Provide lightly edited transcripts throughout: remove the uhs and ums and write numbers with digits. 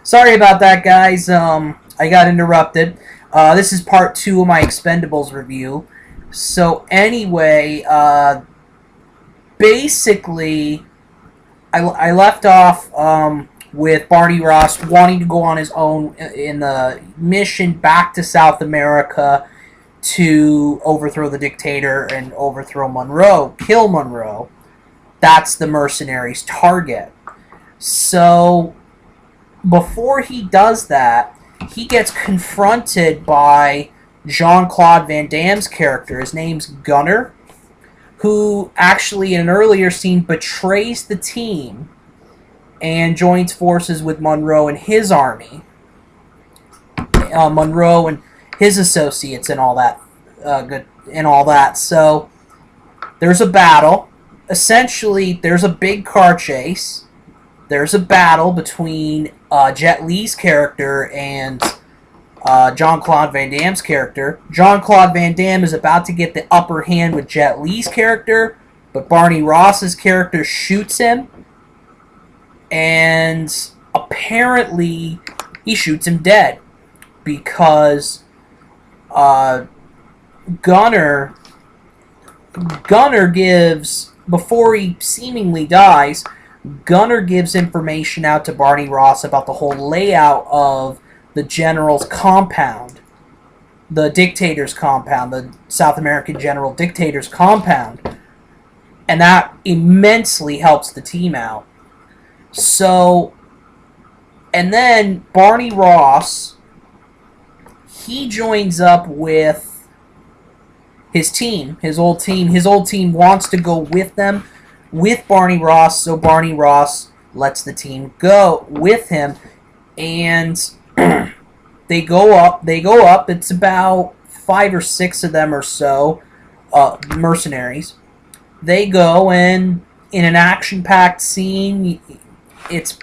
Sorry about that, guys. I got interrupted. This is part two of my Expendables review. So anyway, basically, I left off with Barney Ross wanting to go on his own in the mission back to South America to overthrow the dictator and overthrow Monroe, kill Monroe. That's the mercenaries' target. So before he does that, he gets confronted by Jean-Claude Van Damme's character. His name's Gunner, who actually in an earlier scene betrays the team and joins forces with Monroe and his army. Monroe and his associates and all that. Good and all that. So there's a battle. Essentially, there's a big car chase. There's a battle between Jet Li's character and Jean-Claude Van Damme's character. Jean-Claude Van Damme is about to get the upper hand with Jet Li's character, but Barney Ross's character shoots him, and apparently he shoots him dead because Gunner gives, before he seemingly dies, Gunner gives information out to Barney Ross about the whole layout of the general's compound, the dictator's compound, the South American general dictator's compound, and that immensely helps the team out. So, and then Barney Ross, he joins up with his team, his old team. His old team wants to go with them, with Barney Ross, so Barney Ross lets the team go with him, and they go up. It's about 5 or 6 of them or so, mercenaries. They go, and in an action-packed scene, it's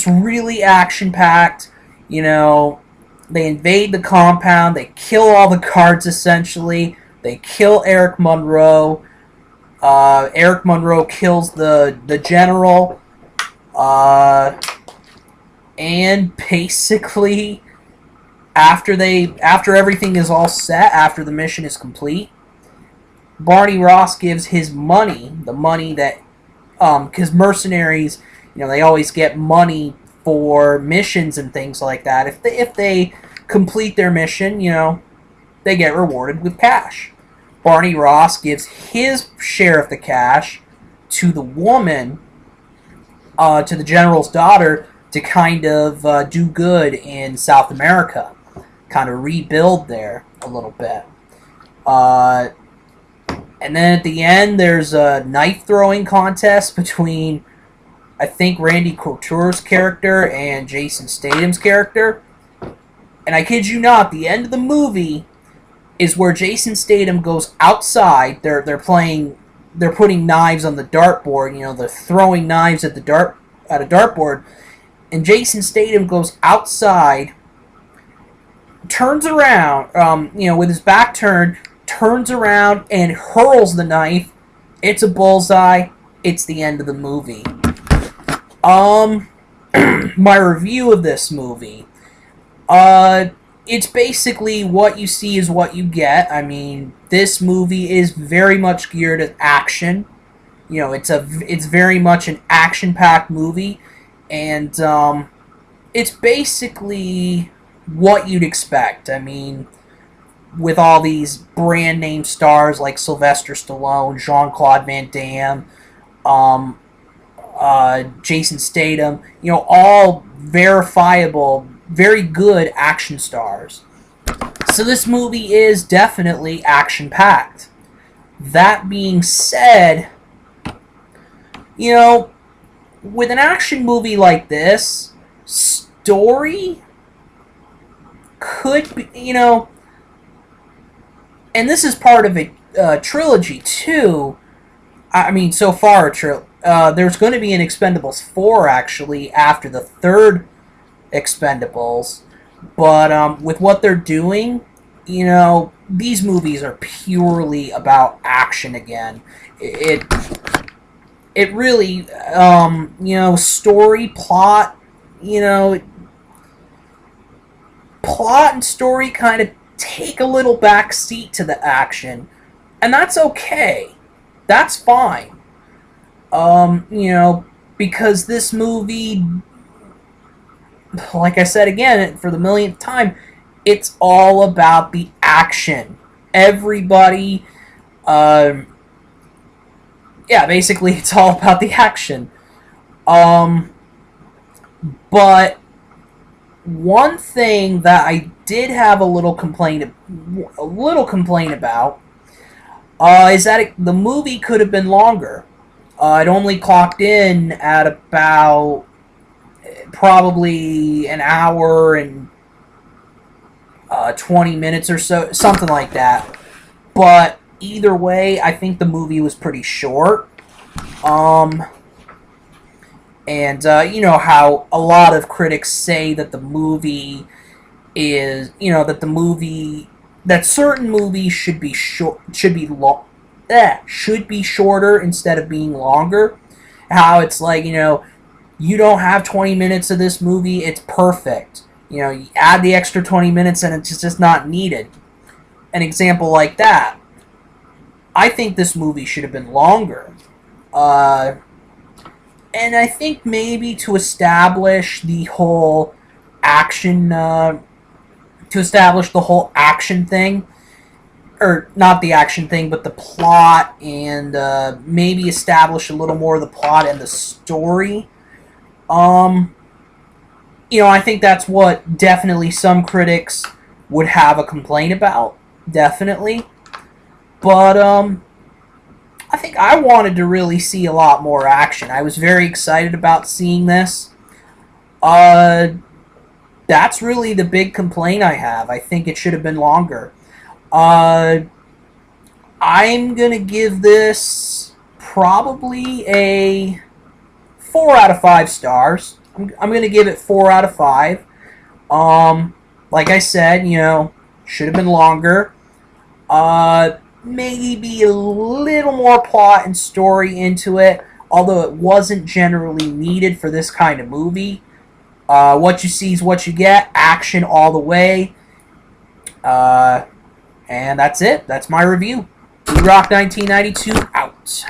really action-packed. You know, they invade the compound, they kill all the guards, essentially. They kill Eric Monroe. Eric Monroe kills the general. And basically, after everything is all set, after the mission is complete, Barney Ross gives his money, the money that, because mercenaries, they always get money for missions and things like that. If they complete their mission, they get rewarded with cash. Barney Ross gives his share of the cash to the woman, to the general's daughter, to kind of do good in South America, kind of rebuild there a little bit. And then at the end, there's a knife throwing contest between, I think, Randy Couture's character and Jason Statham's character. And I kid you not, the end of the movie is where Jason Statham goes outside. They're putting knives on the dartboard. They're throwing knives at a dartboard, and Jason Statham goes outside, turns around, with his back turned, turns around and hurls the knife. It's a bullseye. It's the end of the movie. My review of this movie. It's basically what you see is what you get. I mean, this movie is very much geared at action. It's very much an action-packed movie, and it's basically what you'd expect. I mean, with all these brand name stars like Sylvester Stallone, Jean-Claude Van Damme, Jason Statham, all verifiable, very good action stars. So this movie is definitely action-packed. That being said, with an action movie like this, story could be, and this is part of a trilogy too. I mean, so far there's going to be an Expendables 4 actually after the third Expendables, but with what they're doing, these movies are purely about action again. It really, story, plot, you know, plot and story kind of take a little back seat to the action, and that's okay. That's fine. You know, because this movie, like I said again for the millionth time, it's all about the action. Everybody, um, yeah, basically it's all about the action. Um, but one thing that I did have a little complaint about, is that the movie could have been longer. It only clocked in at about probably an hour and 20 minutes or so, something like that. But either way, I think the movie was pretty short. Um, and you know how a lot of critics say that the movie is, you know, that certain movies should be should be shorter instead of being longer. How it's like, you know, you don't have 20 minutes of this movie, it's perfect. You know, you add the extra 20 minutes and it's just not needed. An example like that. I think this movie should have been longer. And I think maybe to establish the whole action, thing, or not the action thing, but the plot, and maybe establish a little more of the plot and the story. Um, you know, I think that's what definitely some critics would have a complaint about. Definitely. But, I think I wanted to really see a lot more action. I was very excited about seeing this. Uh, that's really the big complaint I have. I think it should have been longer. Uh, I'm gonna give this probably a 4 out of 5 stars. I'm gonna give it 4 out of 5. Like I said, you know, should have been longer. Maybe a little more plot and story into it, although it wasn't generally needed for this kind of movie. What you see is what you get. Action all the way. And that's it. That's my review. Rock 1992 out.